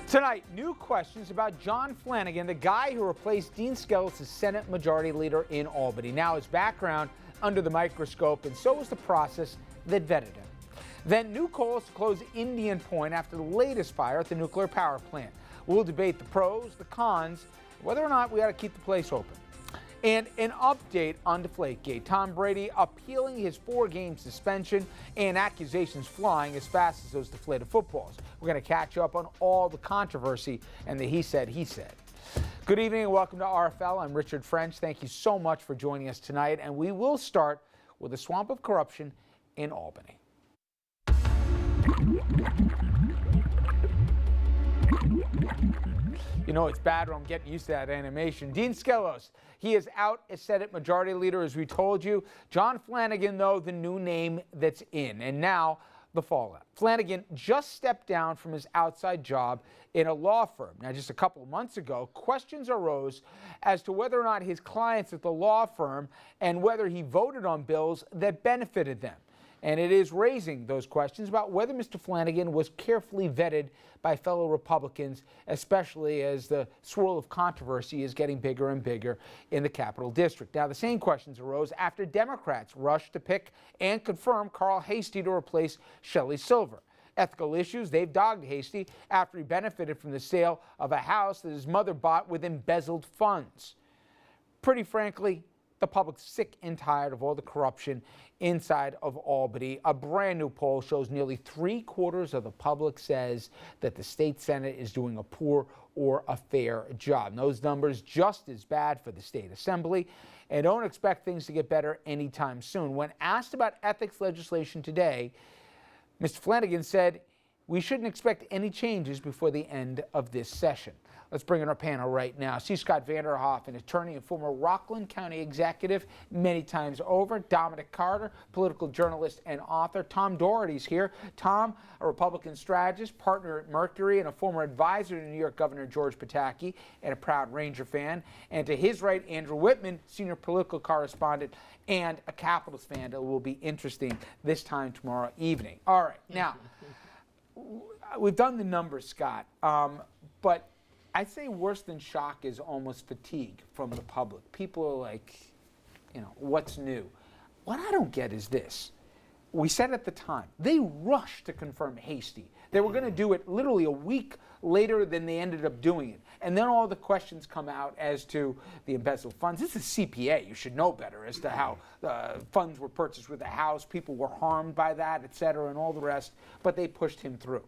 Tonight, new questions about John Flanagan, the guy who replaced Dean Skelos as Senate Majority Leader in Albany. Now his background under the microscope, and so was the process that vetted him. Then new calls to close Indian Point after the latest fire at the nuclear power plant. We'll debate the pros, the cons, whether or not we ought to keep the place open. And an update on Deflategate. Tom Brady appealing his 4-game suspension and accusations flying as fast as those deflated footballs. We're going to catch up on all the controversy and the he said. Good evening and welcome to RFL. I'm Richard French. Thank you so much for joining us tonight. And we will start with the swamp of corruption in Albany. You know, it's bad when I'm getting used to that animation. Dean Skelos, he is out as Senate Majority Leader, as we told you. John Flanagan, though, the new name that's in. And now, the fallout. Flanagan just stepped down from his outside job in a law firm. Now, just a couple of months ago, questions arose as to whether or not his clients at the law firm and whether he voted on bills that benefited them. And it is raising those questions about whether Mr. Flanagan was carefully vetted by fellow Republicans, especially as the swirl of controversy is getting bigger and bigger in the Capital District. Now, the same questions arose after Democrats rushed to pick and confirm Carl Hastie to replace Shelley Silver. Ethical issues, they've dogged Hastie after he benefited from the sale of a house that his mother bought with embezzled funds. Pretty frankly, the public's sick and tired of all the corruption inside of Albany. A brand new poll shows nearly 3/4 of the public says that the state Senate is doing a poor or a fair job. And those numbers just as bad for the state assembly, and don't expect things to get better anytime soon. When asked about ethics legislation today, Mr. Flanagan said we shouldn't expect any changes before the end of this session. Let's bring in our panel right now. C. Scott Vanderhoff, an attorney and former Rockland County executive many times over. Dominic Carter, political journalist and author. Tom Doherty's here. Tom, a Republican strategist, partner at Mercury, and a former advisor to New York Governor George Pataki, and a proud Ranger fan. And to his right, Andrew Whitman, senior political correspondent and a Capitals fan. It will be interesting this time tomorrow evening. All right, now, we've done the numbers, Scott, but I'd say worse than shock is almost fatigue from the public. People are like, you know, what's new? What I don't get is this. We said at the time, they rushed to confirm Hastie. They were going to do it literally a week later than they ended up doing it. And then all the questions come out as to the embezzled funds. This is CPA. You should know better as to how funds were purchased with the house. People were harmed by that, et cetera, and all the rest. But they pushed him through.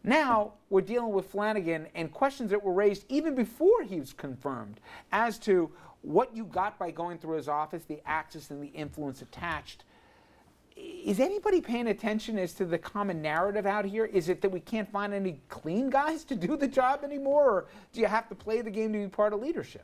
Now we're dealing with Flanagan and questions that were raised even before he was confirmed as to what you got by going through his office, the access and the influence attached. Is anybody paying attention as to the common narrative out here? Is it that we can't find any clean guys to do the job anymore, or do you have to play the game to be part of leadership?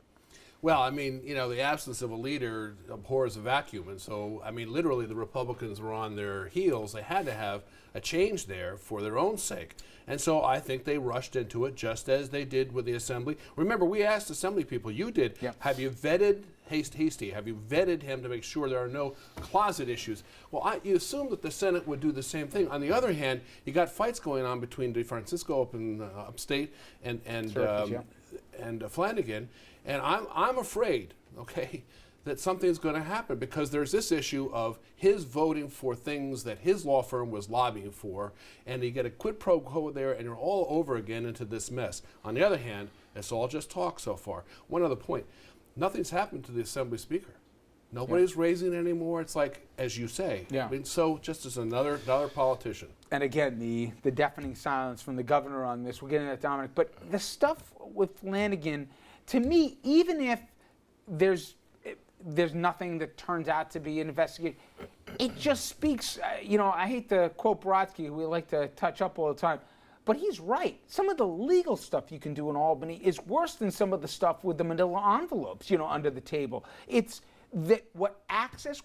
Well, I mean, you know, the absence of a leader abhors a vacuum. And so, I mean, literally the Republicans were on their heels. They had to have a change there for their own sake. And so I think they rushed into it just as they did with the Assembly. Remember, we asked Assembly people, you did, yep. Have you vetted Hastie? Have you vetted him to make sure there are no closet issues? Well, you assume that the Senate would do the same thing. On the other hand, you got fights going on between DeFrancisco up in upstate and Flanagan. And I'm afraid, okay, that something's going to happen because there's this issue of his voting for things that his law firm was lobbying for, and you get a quid pro quo there, and you're all over again into this mess. On the other hand, it's all just talk so far. One other point, nothing's happened to the Assembly Speaker. Nobody's raising it anymore. It's like, as you say, I mean, so just as another politician. And again, the deafening silence from the governor on this. We're getting that, Dominic. But the stuff with Flanagan, to me, even if there's nothing that turns out to be investigated, it just speaks, you know, I hate to quote Brodsky, who we like to touch up all the time, but he's right. Some of the legal stuff you can do in Albany is worse than some of the stuff with the manila envelopes, you know, under the table. It's that what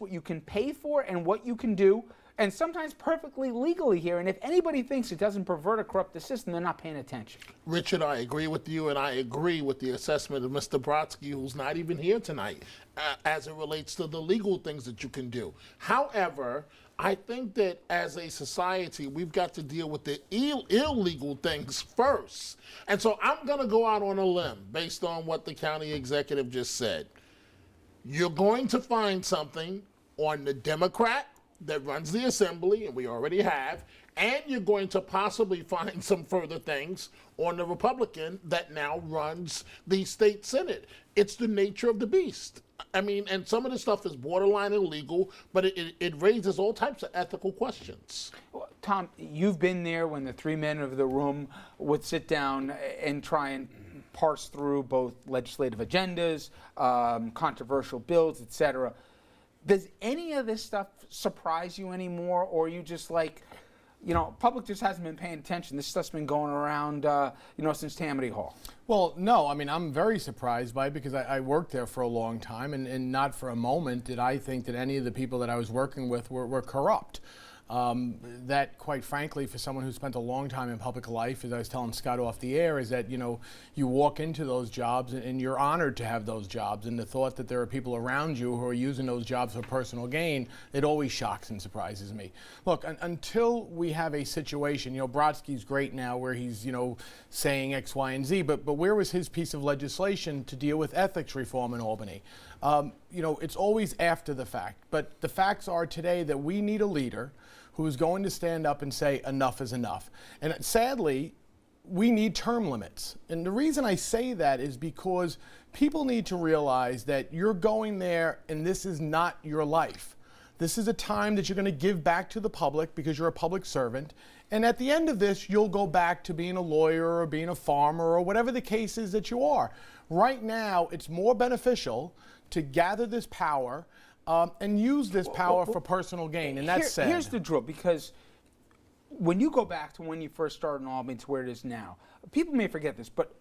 you can pay for and what you can do, and sometimes perfectly legally here. And if anybody thinks it doesn't pervert or corrupt the system, they're not paying attention. Richard, I agree with you, and I agree with the assessment of Mr. Brodsky, who's not even here tonight, as it relates to the legal things that you can do. However, I think that as a society, we've got to deal with the illegal things first. And so I'm going to go out on a limb based on what the county executive just said. You're going to find something on the Democrat that runs the assembly, and we already have, and you're going to possibly find some further things on the Republican that now runs the state Senate. It's the nature of the beast. I mean, and some of the stuff is borderline illegal, but it raises all types of ethical questions. Well, Tom, you've been there when the three men of the room would sit down and try and parse through both legislative agendas, controversial bills, etc. Does any of this stuff surprise you anymore, or are you just like, public just hasn't been paying attention? This stuff's been going around, since Tammany Hall. Well, no, I mean, I'm very surprised by it because I worked there for a long time, and not for a moment did I think that any of the people that I was working with were corrupt. That, quite frankly, for someone who spent a long time in public life, as I was telling Scott off the air, is that, you walk into those jobs and you're honored to have those jobs. And the thought that there are people around you who are using those jobs for personal gain, it always shocks and surprises me. Look, until we have a situation, Brodsky's great now where he's, saying X, Y, and Z, but where was his piece of legislation to deal with ethics reform in Albany? It's always after the fact. But the facts are today that we need a leader who is going to stand up and say enough is enough. And sadly, we need term limits. And the reason I say that is because people need to realize that you're going there and this is not your life. This is a time that you're going to give back to the public because you're a public servant. And at the end of this, you'll go back to being a lawyer or being a farmer or whatever the case is that you are. Right now, it's more beneficial to gather this power and use this power for personal gain, and that's sad. Here's the drill, because when you go back to when you first started in Albany to where it is now, people may forget this, but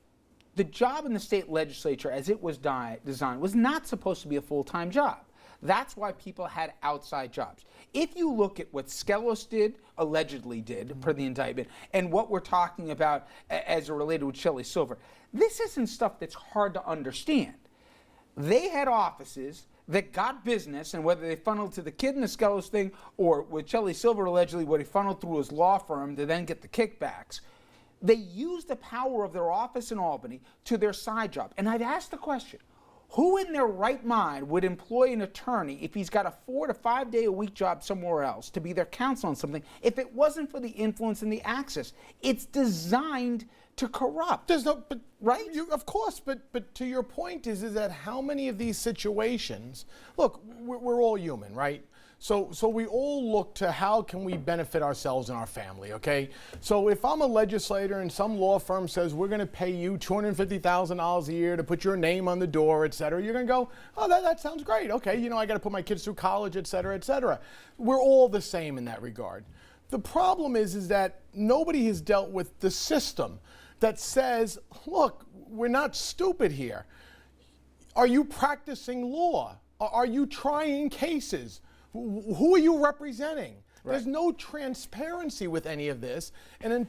the job in the state legislature as it was designed was not supposed to be a full-time job. That's why people had outside jobs. If you look at what Skelos did, allegedly did, per the indictment, and what we're talking about as it related with Shelley Silver, this isn't stuff that's hard to understand. They had offices that got business, and whether they funneled to the kid in the Skelos thing or with Shelley Silver allegedly what he funneled through his law firm to then get the kickbacks, they used the power of their office in Albany to their side job. And I'd ask the question, who in their right mind would employ an attorney if he's got a 4 to 5 day a week job somewhere else to be their counsel on something if it wasn't for the influence and the access? It's designed to corrupt. There's no, but right? Of course, but to your point is that how many of these situations? Look, we're all human, right? So we all look to how can we benefit ourselves and our family, okay? So if I'm a legislator and some law firm says we're going to pay you $250,000 a year to put your name on the door, et cetera, you're going to go, oh, that sounds great. Okay, I got to put my kids through college, et cetera, et cetera. We're all the same in that regard. The problem is that nobody has dealt with the system that says, look, we're not stupid here. Are you practicing law? Are you trying cases? Who are you representing? Right. There's no transparency with any of this. And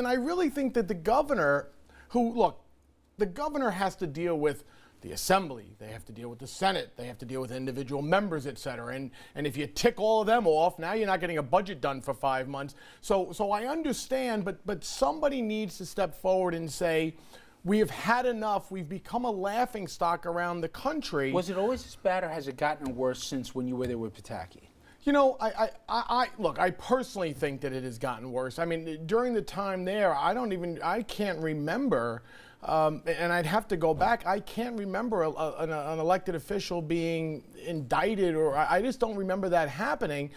I really think that the governor, the governor has to deal with the assembly, they have to deal with the Senate, they have to deal with individual members, et cetera. And if you tick all of them off, now you're not getting a budget done for 5 months. So I understand, but somebody needs to step forward and say, we have had enough. We've become a laughingstock around the country. Was it always as bad, or has it gotten worse since when you were there with Pataki? I personally think that it has gotten worse. I mean, during the time there, I can't remember, and I'd have to go back. I can't remember an elected official being indicted, or I just don't remember that happening.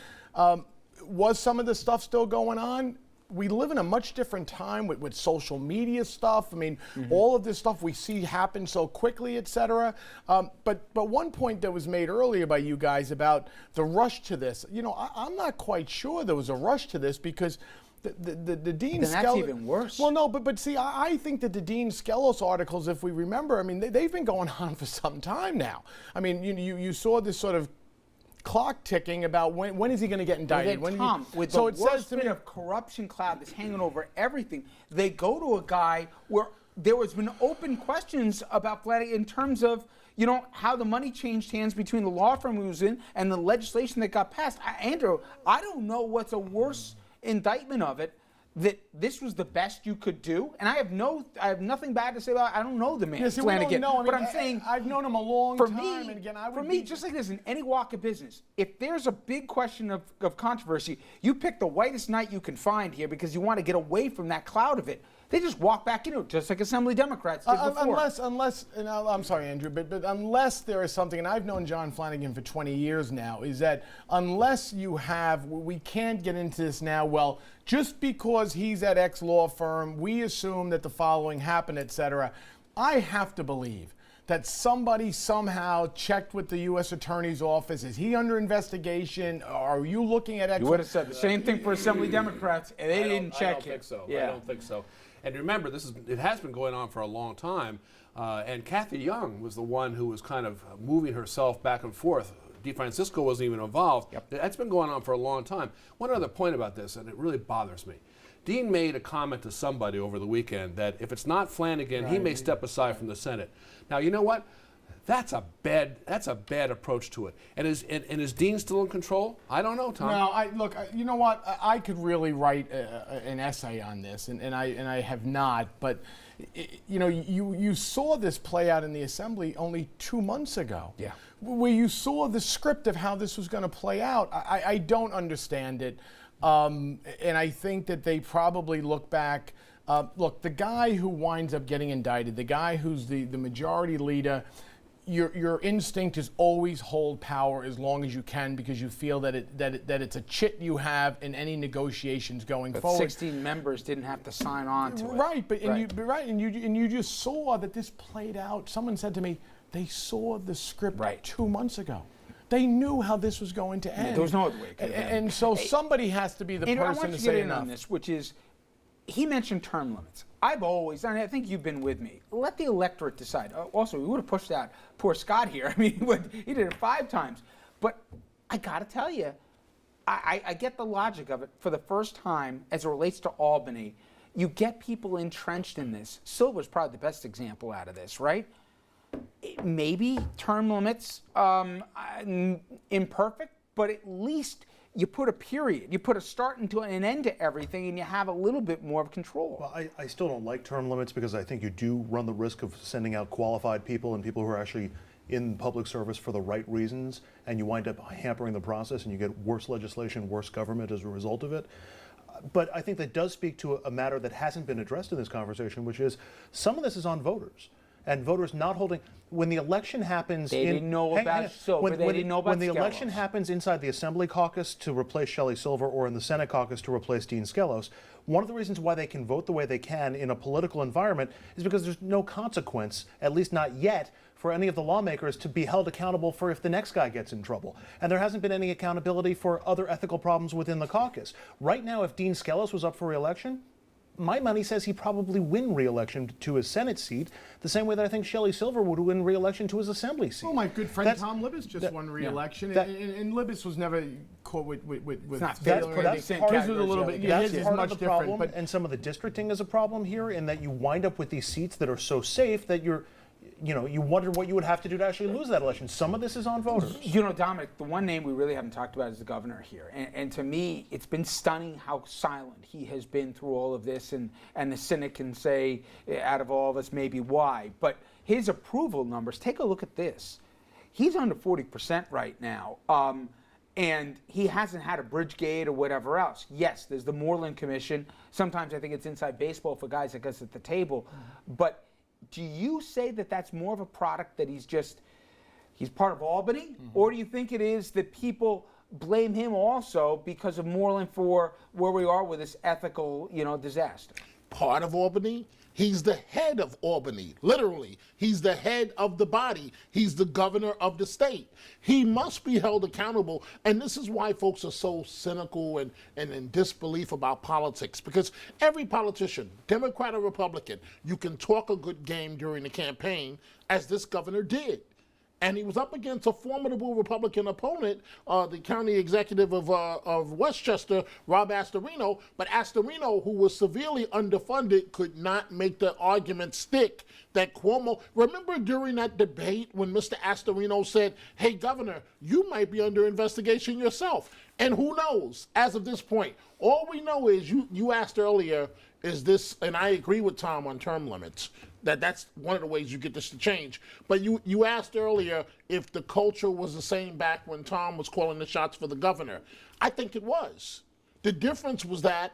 Was some of the stuff still going on? We live in a much different time with social media stuff. I mean, all of this stuff we see happen so quickly, et cetera. But one point that was made earlier by you guys about the rush to this, I'm not quite sure there was a rush to this because the Dean Skelos. That's even worse. Well, no, but see, I think that the Dean Skelos articles, if we remember, I mean, they've been going on for some time now. I mean, you saw this sort of clock ticking about when is he going to get indicted? With the worst bit of corruption cloud that's hanging over everything, they go to a guy where there was been open questions about Flanagan in terms of, how the money changed hands between the law firm he was in and the legislation that got passed. Andrew, I don't know what's a worse indictment of it, that this was the best you could do, and I have nothing bad to say about it. I don't know the man, Flanagan, but I'm saying I've known him a long for time, me, and again, just like this in any walk of business, if there's a big question of controversy, you pick the whitest knight you can find here because you want to get away from that cloud of it. They just walk back into it, just like Assembly Democrats did before. Unless, and I'm sorry, Andrew, but unless there is something, and I've known John Flanagan for 20 years now, is that unless we can't get into this now, well, just because he's at X law firm, we assume that the following happened, et cetera. I have to believe that somebody somehow checked with the U.S. Attorney's Office. Is he under investigation? Are you looking at X? You would have said the same thing for Assembly Democrats, and they didn't check I don't think so. Yeah. I don't think so. And remember, it has been going on for a long time. And Kathy Young was the one who was kind of moving herself back and forth. DeFrancisco wasn't even involved. Yep. That's been going on for a long time. One other point about this, and it really bothers me. Dean made a comment to somebody over the weekend that if it's not Flanagan, he may step aside from the Senate. Now, you know what? That's a bad approach to it. And is Dean still in control? I don't know, Tom. No, you know what? I could really write an essay on this, and I have not. But you saw this play out in the Assembly only 2 months ago. Yeah. Where you saw the script of how this was going to play out. I don't understand it, and I think that they probably look back. Look, the guy who winds up getting indicted, the guy who's the majority leader. Your instinct is always hold power as long as you can because you feel that it's a chit you have in any negotiations going forward. 16 members didn't have to sign on to it. Right, and you just saw that this played out. Someone said to me, they saw the script 2 months ago. They knew how this was going to end. Yeah, there was no other way it could have and so somebody has to be the Andrew, person I want to you to say get in enough. on this, which is, he mentioned term limits. I've always, and I think you've been with me, let the electorate decide. Also, we would have pushed out poor Scott here. I mean, he did it 5 times. But I got to tell you, I get the logic of it. For the first time, as it relates to Albany, you get people entrenched in this. Silver's probably the best example out of this, right? Maybe term limits, imperfect, but at least you put a period, you put a start and an end to everything, and you have a little bit more of control. Well, I still don't like term limits because I think you do run the risk of sending out qualified people and people who are actually in public service for the right reasons, and you wind up hampering the process and you get worse legislation, worse government as a result of it. But I think that does speak to a matter that hasn't been addressed in this conversation, which is some of this is on voters. And voters not holding, when the election happens, They didn't know about Silver. They didn't know about when the Skelos. election happens inside the Assembly caucus to replace Shelley Silver or in the Senate caucus to replace Dean Skelos, one of the reasons why they can vote the way they can in a political environment is because there's no consequence, at least not yet, for any of the lawmakers to be held accountable for if the next guy gets in trouble. And there hasn't been any accountability for other ethical problems within the caucus. Right now, if Dean Skelos was up for re-election, my money says he'd probably win re-election to his Senate seat, the same way that I think Shelley Silver would win re-election to his Assembly seat. Oh, my good friend Tom Libbis just won re-election, and Libbis was never caught with failure. That's part His was a little bit. That's His is part much of the different. problem, and some of the districting is a problem here, in that you wind up with these seats that are so safe that you wonder what you would have to do to actually lose that election. Some of this is on voters. Dominic, the one name we really haven't talked about is the governor here. And to me, it's been stunning how silent he has been through all of this. And the cynic can say, out of all of us, maybe why. But his approval numbers, take a look at this. He's under 40% right now. And he hasn't had a Bridgegate or whatever else. Yes, there's the Moreland Commission. Sometimes I think it's inside baseball for guys like us at the table. But do you say that that's more of a product that he's part of Albany? Or do you think it is that people blame him also because of Moreland for where we are with this ethical, disaster? Part of Albany? He's the head of Albany, literally. He's the head of the body. He's the governor of the state. He must be held accountable. And this is why folks are so cynical and in disbelief about politics. Because every politician, Democrat or Republican, you can talk a good game during the campaign, as this governor did. And he was up against a formidable Republican opponent, the county executive of Westchester, Rob Astorino. But Astorino, who was severely underfunded, could not make the argument stick that Cuomo. Remember during that debate when Mr. Astorino said, "Hey, Governor, you might be under investigation yourself." And who knows? As of this point, all we know is you asked earlier, is this, and I agree with Tom on term limits, that's one of the ways you get this to change. But you asked earlier if the culture was the same back when Tom was calling the shots for the governor. I think it was. The difference was that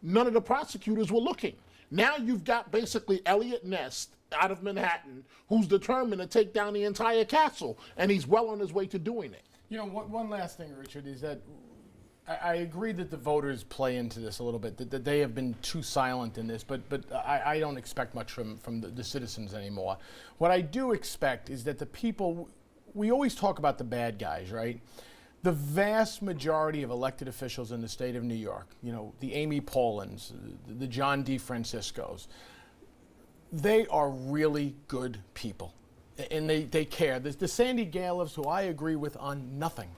none of the prosecutors were looking. Now you've got basically Elliot Ness out of Manhattan who's determined to take down the entire castle, and he's well on his way to doing it. You know, one last thing, Richard, is that I agree that the voters play into this a little bit, that they have been too silent in this, but I don't expect much from the citizens anymore. What I do expect is that the people, we always talk about the bad guys, right? The vast majority of elected officials in the state of New York, you know, the Amy Pollins, the John DeFranciscos, they are really good people. And they care. The Sandy Galiffs, who I agree with on nothing,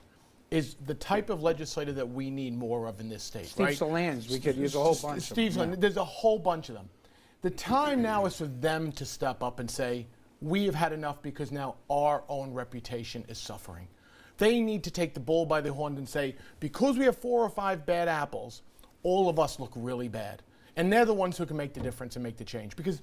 is the type of legislator that we need more of in this state. Steve right? Solans, we could use a whole bunch of them. There's a whole bunch of them. The time now is for them to step up and say, we have had enough because now our own reputation is suffering. They need to take the bull by the horns and say, because we have 4 or 5 bad apples, all of us look really bad. And they're the ones who can make the difference and make the change. Because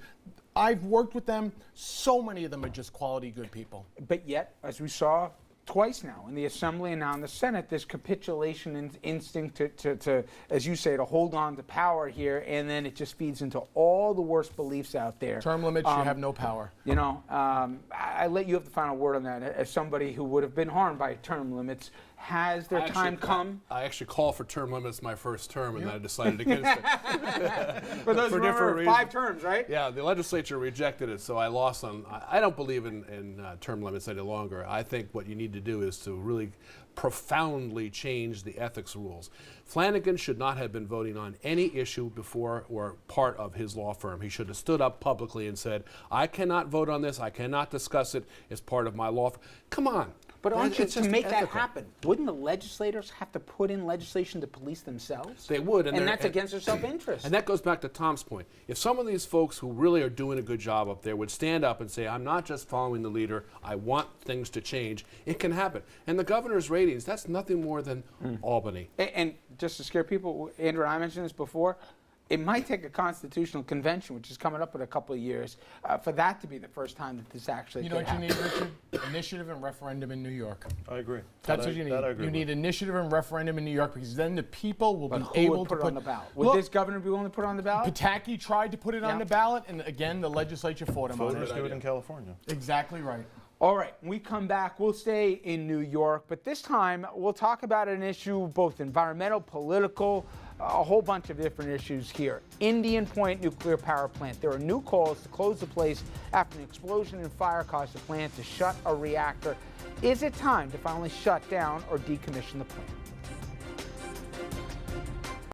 I've worked with them, so many of them are just quality good people. But yet, as we saw twice now in the Assembly and now in the Senate, this capitulation instinct to, as you say, to hold on to power here, and then it just feeds into all the worst beliefs out there. Term limits, you have no power. You know, I let you have the final word on that. As somebody who would have been harmed by term limits, has their time come? I actually called for term limits my first term, and then I decided against it. For those who remember, 5 terms, right? Yeah, the legislature rejected it, so I lost on. I don't believe in term limits any longer. I think what you need to do is to really profoundly change the ethics rules. Flanagan should not have been voting on any issue before or part of his law firm. He should have stood up publicly and said, I cannot vote on this, I cannot discuss it as part of my law firm. Come on. But aren't you, It's to just make that ethical. happen, wouldn't the legislators have to put in legislation to police themselves? They would. And that's against their self-interest. And that goes back to Tom's point. If some of these folks who really are doing a good job up there would stand up and say, I'm not just following the leader, I want things to change, it can happen. And the governor's ratings, that's nothing more than Albany. And just to scare people, Andrew and I mentioned this before, it might take a constitutional convention, which is coming up in a couple of years, for that to be the first time that this actually You know could what you happen. need, Richard? Initiative and referendum in New York. I agree. That's what you need. You need initiative and referendum in New York because then the people will But be who able would to put it on the ballot? Would Look, this governor be willing to put it on the ballot? Pataki tried to put it on Yeah. the ballot, and again, the legislature fought him on Voters it. do it in California. Exactly right. All right, when we come back, we'll stay in New York, but this time we'll talk about an issue, both environmental, political, a whole bunch of different issues here. Indian Point Nuclear Power Plant. There are new calls to close the place after an explosion and fire caused the plant to shut a reactor. Is it time to finally shut down or decommission the plant?